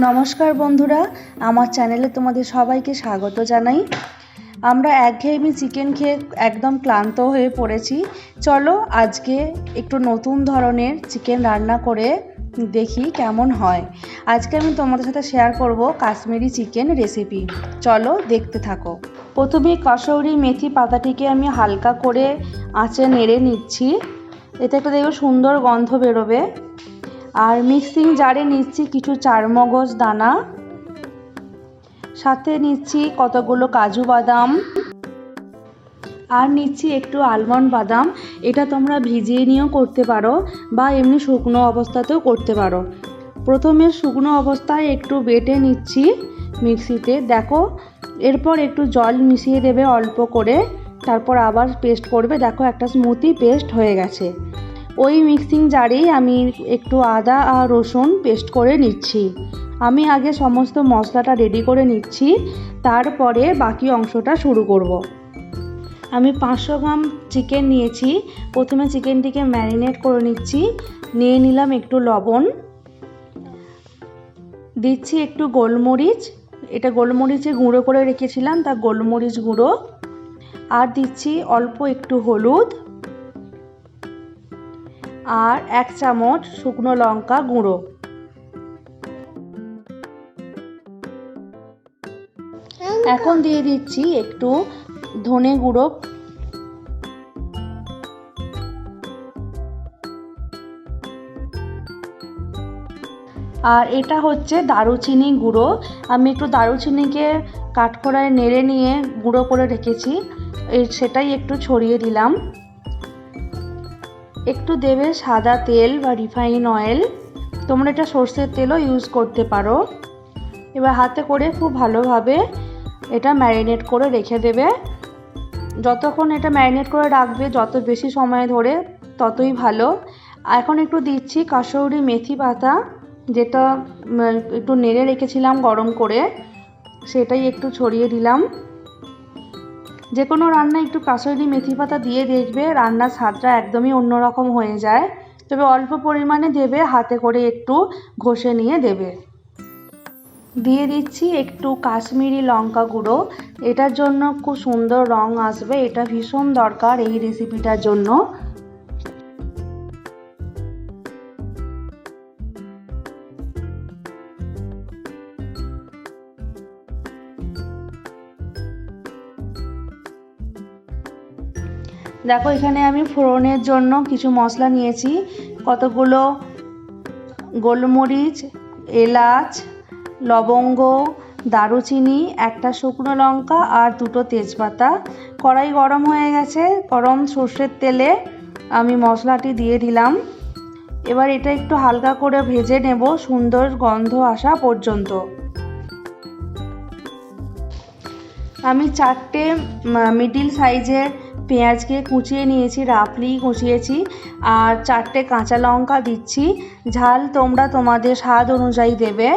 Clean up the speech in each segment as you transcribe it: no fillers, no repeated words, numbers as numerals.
নমস্কার বন্ধুরা, আমার চ্যানেলে তোমাদের সবাইকে স্বাগত জানাই। আমরা একঘেয়েমি চিকেন খেয়ে একদম ক্লান্ত হয়ে পড়েছি। চলো আজকে একটু নতুন ধরনের চিকেন রান্না করে দেখি কেমন হয়। আজকে আমি তোমাদের সাথে শেয়ার করব কাশ্মীরি চিকেন রেসিপি। চলো দেখতে থাকো। প্রথমে কাসৌরি মেথি পাতাটিকে আমি হালকা করে আঁচে নেড়ে নিচ্ছি, এতে একটা দেখবে সুন্দর গন্ধ বেরোবে। আর মিক্সিং জারে নিচ্ছি কিছু চারমগজ দানা, সাথে নিচ্ছি কতগুলো কাজু বাদাম, আর নিচ্ছি একটু আলমন্ড বাদাম। এটা তোমরা ভিজিয়ে নিয়েও করতে পারো বা এমনি শুকনো অবস্থাতেও করতে পারো। প্রথমে শুকনো অবস্থায় একটু বেটে নিচ্ছি মিক্সিতে, দেখো। এরপর একটু জল মিশিয়ে দেবে অল্প করে, তারপর আবার পেস্ট করবে। দেখো একটা স্মুথি পেস্ট হয়ে গেছে। ওই মিক্সিং জারেই আমি একটু আদা আর রসুন পেস্ট করে নিচ্ছি। আমি আগে সমস্ত মশলাটা রেডি করে নিচ্ছি, তারপরে বাকি অংশটা শুরু করব। আমি 500 গ্রাম চিকেন নিয়েছি। প্রথমে চিকেনটিকে ম্যারিনেট করে নিচ্ছি। নিয়ে নিলাম একটু লবণ, দিচ্ছি একটু গোলমরিচ, এটা গোলমরিচে গুঁড়ো করে রেখেছিলাম, তা গোলমরিচ গুঁড়ো। আর দিচ্ছি অল্প একটু হলুদ, আর 1 চামচ শুকনো লঙ্কা গুঁড়ো। এখন দিয়ে দিচ্ছি একটু ধনে গুঁড়ো, আর এটা হচ্ছে দারুচিনি গুঁড়ো। আমি একটু দারুচিনিকে কাঠখোলায় নেড়ে নিয়ে গুঁড়ো করে রেখেছি, সেটাই একটু ছড়িয়ে দিলাম। একটু দেবে সাদা তেল বা রিফাইন অয়েল, তোমরা এটা সর্ষের তেলও ইউজ করতে পারো। এবার হাতে করে খুব ভালোভাবে এটা ম্যারিনেট করে রেখে দেবে। যতক্ষণ এটা ম্যারিনেট করে রাখবে, যত বেশি সময় ধরে ততই ভালো। এখন একটু দিচ্ছি কাসৌরি মেথি পাতা, যেটা একটু নেড়ে রেখেছিলাম গরম করে, সেটাই একটু ছড়িয়ে দিলাম। যে কোনো রান্নায় একটু কাসৌরি মেথি পাতা দিয়ে দেখবে রান্নার স্বাদটা একদমই অন্যরকম হয়ে যায়। তবে অল্প পরিমাণে দেবে, হাতে করে একটু ঘষে নিয়ে দেবে। দিয়ে দিচ্ছি একটু কাশ্মীরি লঙ্কা গুঁড়ো, এটার জন্য খুব সুন্দর রং আসবে, এটা ভীষণ দরকার এই রেসিপিটার জন্য। দেখো এখানে আমি ফোড়নের জন্য কিছু মশলা নিয়েছি, কতগুলো গোলমরিচ, এলাচ, লবঙ্গ, দারুচিনি, একটা শুকনো লঙ্কা আর 2টো তেজপাতা। কড়াই গরম হয়ে গেছে, গরম সর্ষের তেলে আমি মশলাটি দিয়ে দিলাম। এবার এটা একটু হালকা করে ভেজে নেব সুন্দর গন্ধ আসা পর্যন্ত। আমি 4টে মিডিল সাইজের পেঁয়াজকে কুচিয়ে নিয়েছি, রাফলি কুচিয়েছি, আর 4টে কাঁচা লঙ্কা দিচ্ছি। ঝাল তোমরা তোমাদের স্বাদ অনুযায়ী দেবে।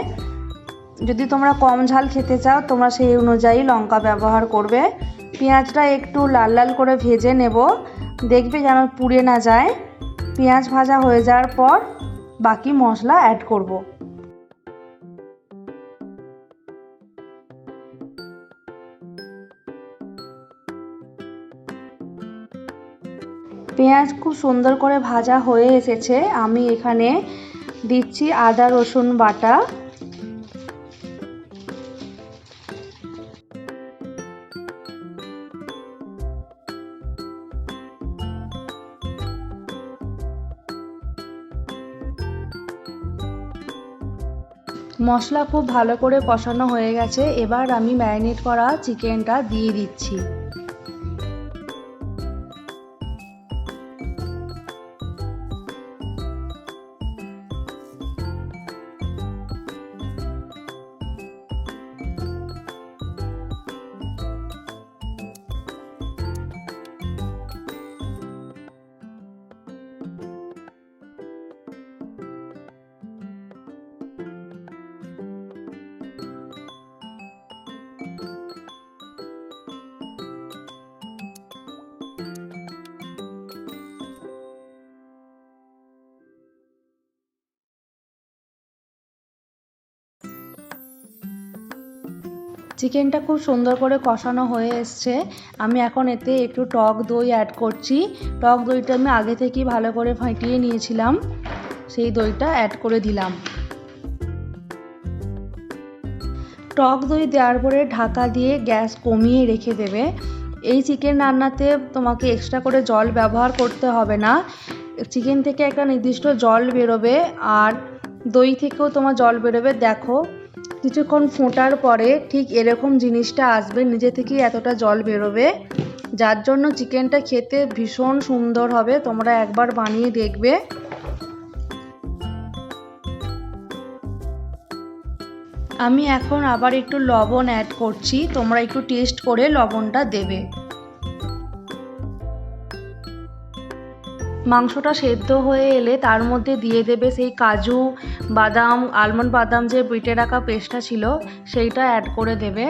যদি তোমরা কম ঝাল খেতে চাও তোমরা সেই অনুযায়ী লঙ্কা ব্যবহার করবে। পেঁয়াজটা একটু লাল লাল করে ভেজে নেব, দেখবে যেন পুড়ে না যায়। পেঁয়াজ ভাজা হয়ে যাওয়ার পর বাকি মশলা অ্যাড করব। পেঁয়াজ খুব সুন্দর করে ভাজা হয়ে এসেছে। আমি এখানে দিচ্ছি আদা রসুন বাটা, মশলা খুব ভালো করে কষানো হয়ে গেছে। এবার আমি ম্যারিনেট করা চিকেনটা দিয়ে দিচ্ছি। চিকেনটা খুব সুন্দর করে কষানো হয়ে এসছে। আমি এখন এতে একটু টক দই অ্যাড করছি। টক দইটা আমি আগে থেকেই ভালো করে ফাটিয়ে নিয়েছিলাম, সেই দইটা অ্যাড করে দিলাম। টক দই দেওয়ার পরে ঢাকা দিয়ে গ্যাস কমিয়ে রেখে দেবে। এই চিকেন রান্নাতে তোমাকে এক্সট্রা করে জল ব্যবহার করতে হবে না। চিকেন থেকে একটা নির্দিষ্ট জল বেরোবে আর দই থেকেও তোমার জল বেরোবে। দেখো কিছুক্ষণ ফোটার পরে ঠিক এরকম জিনিসটা আসবে, নিজে থেকেই এতটা জল বেরোবে, যার জন্য চিকেনটা খেতে ভীষণ সুন্দর হবে। তোমরা একবার বানিয়ে দেখবে। আমি এখন আবার একটু লবণ অ্যাড করছি, তোমরা একটু টেস্ট করে লবণটা দেবে। মাংসটা সেদ্ধ হয়ে এলে তার মধ্যে দিয়ে দেবে সেই কাজু বাদাম, আলমন্ড বাদাম যে বেটে রাখা পেস্টটা ছিল সেইটা অ্যাড করে দেবে।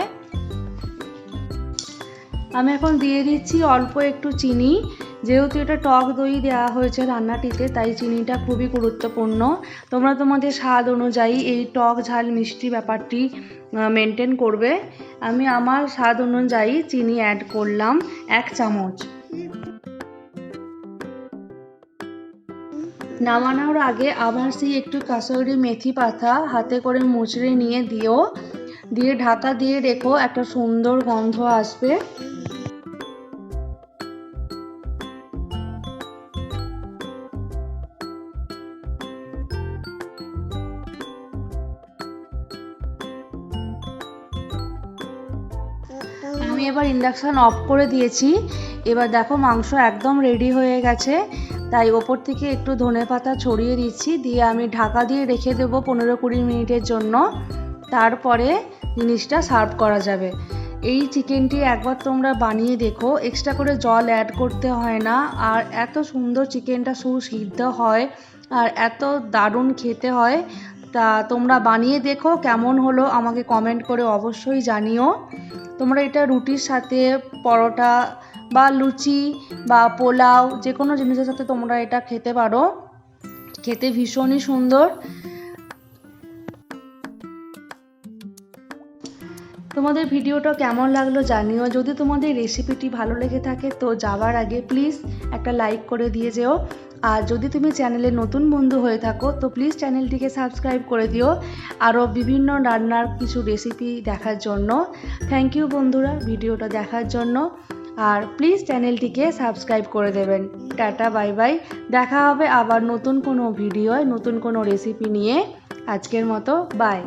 আমি এখন দিয়ে দিচ্ছি অল্প একটু চিনি। যেহেতু এটা টক দই দেওয়া হয়েছে রান্নাটিতে, তাই চিনিটা খুবই গুরুত্বপূর্ণ। তোমরা তোমাদের স্বাদ অনুযায়ী এই টক ঝাল মিষ্টি ব্যাপারটি মেনটেন করবে। আমি আমার স্বাদ অনুযায়ী চিনি অ্যাড করলাম 1 চামচ। নামানোর আগে আবার সেই একটু কাসুরি মেথি পাতা হাতে করে মুচড়ে নিয়ে দিয়ে ঢাকা দিয়ে রেখো, একটা সুন্দর গন্ধ আসবে। আমি এবার ইন্ডাকশান অফ করে দিয়েছি। এবার দেখো মাংস একদম রেডি হয়ে গেছে, তাই ওপর থেকে একটু ধনেপাতা ছড়িয়ে দিচ্ছি, দিয়ে আমি ঢাকা দিয়ে রেখে দেবো 15-20 মিনিটের জন্য। তারপরে জিনিসটা সার্ভ করা যাবে। এই চিকেনটি একবার তোমরা বানিয়ে দেখো, এক্সট্রা করে জল অ্যাড করতে হয় না, আর এত সুন্দর চিকেনটা সুসিদ্ধ হয় আর এত দারুণ খেতে হয়। তা তোমরা বানিয়ে দেখো, কেমন হলো আমাকে কমেন্ট করে অবশ্যই জানিও। তোমরা এটা রুটির সাথে, পরোটা বা লুচি বা পোলাও যে কোনো জিনিসের সাথে তোমরা এটা খেতে পারো, খেতে ভীষণই সুন্দর। তোমাদের ভিডিওটা কেমন লাগলো জানিও। যদি তোমাদের রেসিপিটি ভালো লেগে থাকে তো যাওয়ার আগে প্লিজ একটা লাইক করে দিয়ে যেও। আর যদি তুমি চ্যানেলে নতুন বন্ধু হয়ে থাকো তো প্লিজ চ্যানেলটিকে সাবস্ক্রাইব করে দিও আরও বিভিন্ন রান্নার কিছু রেসিপি দেখার জন্য। থ্যাংক ইউ বন্ধুরা ভিডিওটা দেখার জন্য, আর প্লিজ চ্যানেলটিকে সাবস্ক্রাইব করে দেবেন। Tata, bye bye. দেখা হবে আবার নতুন কোনো ভিডিওয় নতুন কোনো রেসিপি নিয়ে। আজকের মতো বাই।